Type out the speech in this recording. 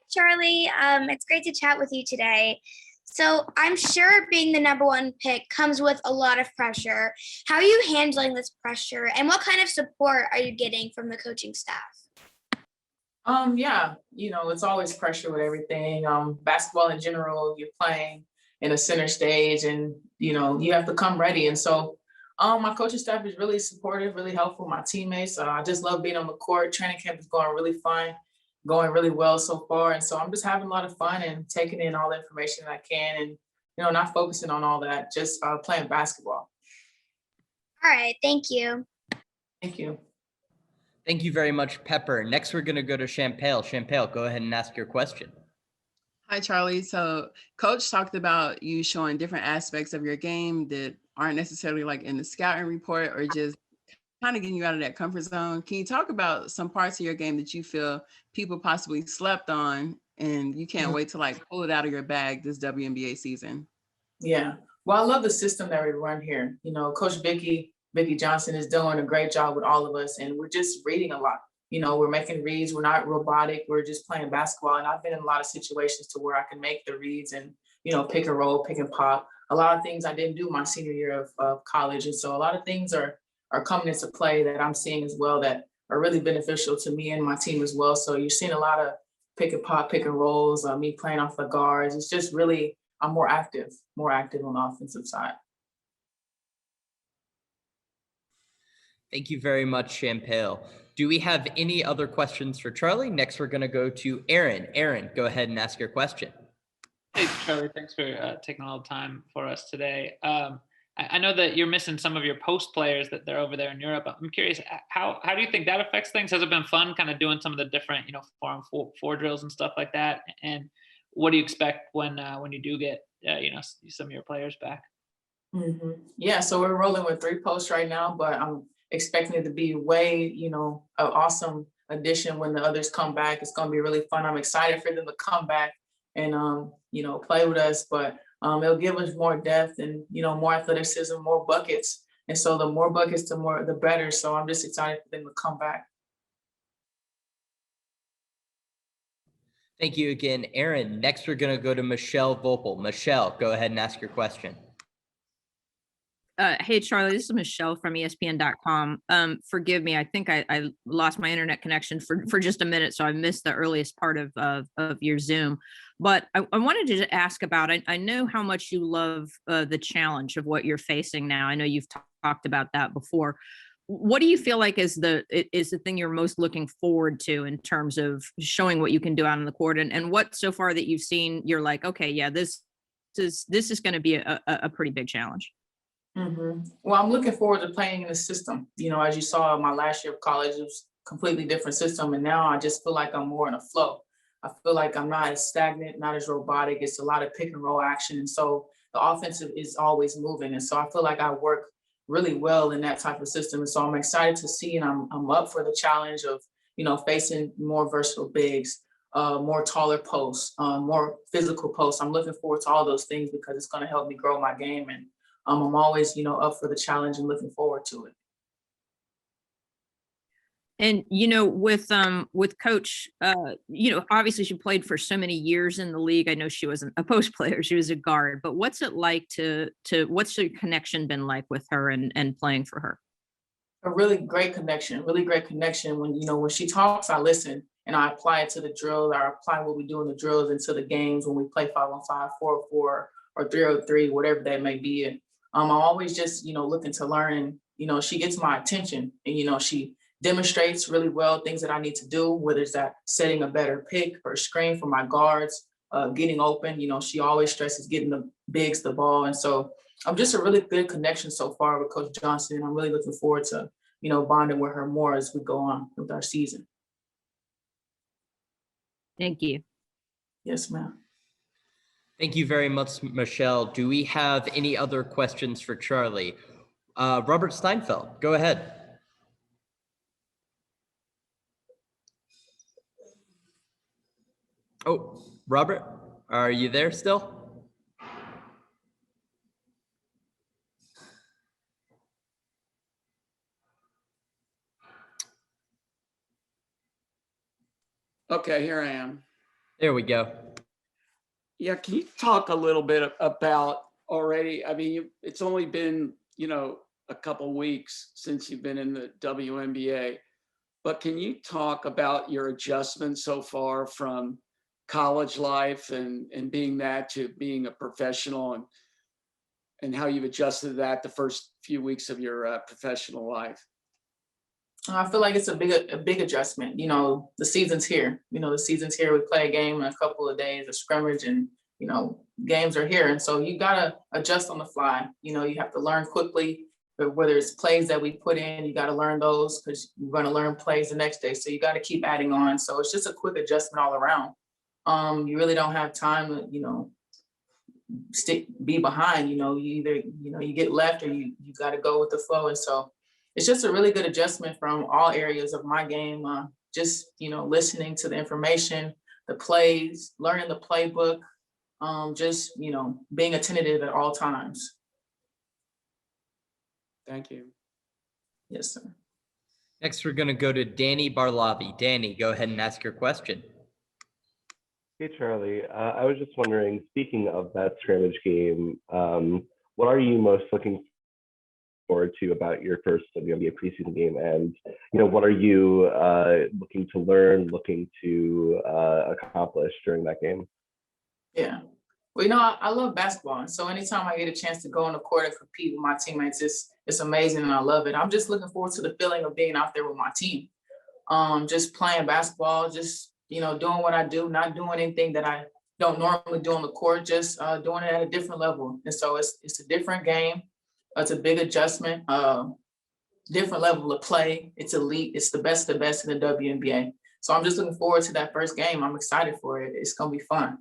Charlie. It's great to chat with you today. So I'm sure being the number one pick comes with a lot of pressure. How are you handling this pressure, and what kind of support are you getting from the coaching staff? Yeah, it's always pressure with everything. Basketball in general, you're playing in a center stage and, you have to come ready. And so my coaching staff is really supportive, really helpful. My teammates, I just love being on the court. Training camp is going really fun, going really well so far. And so I'm just having a lot of fun and taking in all the information that I can and, not focusing on all that, just playing basketball. All right, thank you. Thank you. Thank you very much, Pepper. Next, we're going to go to Champale. Champale, go ahead and ask your question. Hi, Charlie. So Coach talked about you showing different aspects of your game that aren't necessarily like in the scouting report or just kind of getting you out of that comfort zone. Can you talk about some parts of your game that you feel people possibly slept on and you can't wait to like pull it out of your bag this WNBA season? Yeah. Well, I love the system that we run here. Coach Vicky Johnson is doing a great job with all of us, and we're just reading a lot. We're making reads. We're not robotic. We're just playing basketball. And I've been in a lot of situations to where I can make the reads and, pick and roll, pick and pop. A lot of things I didn't do my senior year of college. And so a lot of things are coming into play that I'm seeing as well that are really beneficial to me and my team as well. So you're seeing a lot of pick and pop, pick and rolls, me playing off the guards. It's just really, I'm more active on the offensive side. Thank you very much, Champale. Do we have any other questions for Charlie? Next, we're going to go to Aaron. Aaron, go ahead and ask your question. Hey, Charlie, thanks for taking all the time for us today. I know that you're missing some of your post players that they're over there in Europe. I'm curious, how do you think that affects things? Has it been fun kind of doing some of the different, 4-on-4 drills and stuff like that? And what do you expect when you do get, some of your players back? Mm-hmm. Yeah, so we're rolling with 3 posts right now, but I'm expecting it to be way, an awesome addition when the others come back. It's going to be really fun. I'm excited for them to come back and, play with us, but it'll give us more depth and, more athleticism, more buckets. And so the more buckets, the better. So I'm just excited for them to come back. Thank you again, Aaron. Next, we're going to go to Michelle Vopel. Michelle, go ahead and ask your question. Hey, Charlie, this is Michelle from ESPN.com. Forgive me, I think I lost my internet connection for just a minute, so I missed the earliest part of your Zoom. But I wanted to ask about, I know how much you love the challenge of what you're facing now. I know you've talked about that before. What do you feel like is the thing you're most looking forward to in terms of showing what you can do out on the court? And what so far that you've seen, you're like, okay, yeah, this is going to be a pretty big challenge. Mm-hmm. Well, I'm looking forward to playing in the system. As you saw my last year of college, it was a completely different system. And now I just feel like I'm more in a flow. I feel like I'm not as stagnant, not as robotic. It's a lot of pick and roll action. And so the offensive is always moving. And so I feel like I work really well in that type of system. And so I'm excited to see, and I'm up for the challenge of, facing more versatile bigs, more taller posts, more physical posts. I'm looking forward to all those things because it's going to help me grow my game. And I'm always, up for the challenge and looking forward to it. And, with Coach, obviously she played for so many years in the league. I know she wasn't a post player, she was a guard, but what's it like what's your connection been like with her and playing for her? A really great connection when, when she talks, I listen and I apply it to the drills. I apply what we do in the drills into the games when we play 5-on-5, 4-on-4, or 3-on-3, whatever that may be. And I'm always just, looking to learn, and, she gets my attention and, she demonstrates really well things that I need to do, whether it's that setting a better pick or screen for my guards, getting open. She always stresses getting the bigs the ball. And so I'm just a really good connection so far with Coach Johnson. And I'm really looking forward to, bonding with her more as we go on with our season. Thank you. Yes, ma'am. Thank you very much, Michelle. Do we have any other questions for Charlie? Robert Steinfeld, go ahead. Oh, Robert, are you there still? Okay, here I am. There we go. Yeah, can you talk a little bit about already? I mean, it's only been, a couple weeks since you've been in the WNBA, but can you talk about your adjustment so far from college life and being that to being a professional and how you've adjusted that the first few weeks of your professional life? I feel like it's a big adjustment. The season's here. The season's here. We play a game in a couple of days, a scrimmage, and games are here. And so you gotta adjust on the fly. You have to learn quickly. Whether it's plays that we put in, you got to learn those because you're going to learn plays the next day. So you got to keep adding on. So it's just a quick adjustment all around. You really don't have time to, be behind. You either, you get left or you got to go with the flow. And so it's just a really good adjustment from all areas of my game. Just, listening to the information, the plays, learning the playbook, just, being attentive at all times. Thank you. Yes, sir. Next, we're going to go to Danny Barlavi. Danny, go ahead and ask your question. Hey, Charlie. I was just wondering, speaking of that scrimmage game, what are you most looking forward to about your first WNBA preseason game? And, what are you looking to learn, looking to accomplish during that game? Yeah. Well, I love basketball. And so anytime I get a chance to go on the court and compete with my teammates, it's amazing and I love it. I'm just looking forward to the feeling of being out there with my team. Just playing basketball, just, doing what I do, not doing anything that I don't normally do on the court, just doing it at a different level. And so it's a different game. It's a big adjustment, different level of play. It's elite. It's the best in the WNBA. So I'm just looking forward to that first game. I'm excited for it. It's going to be fun.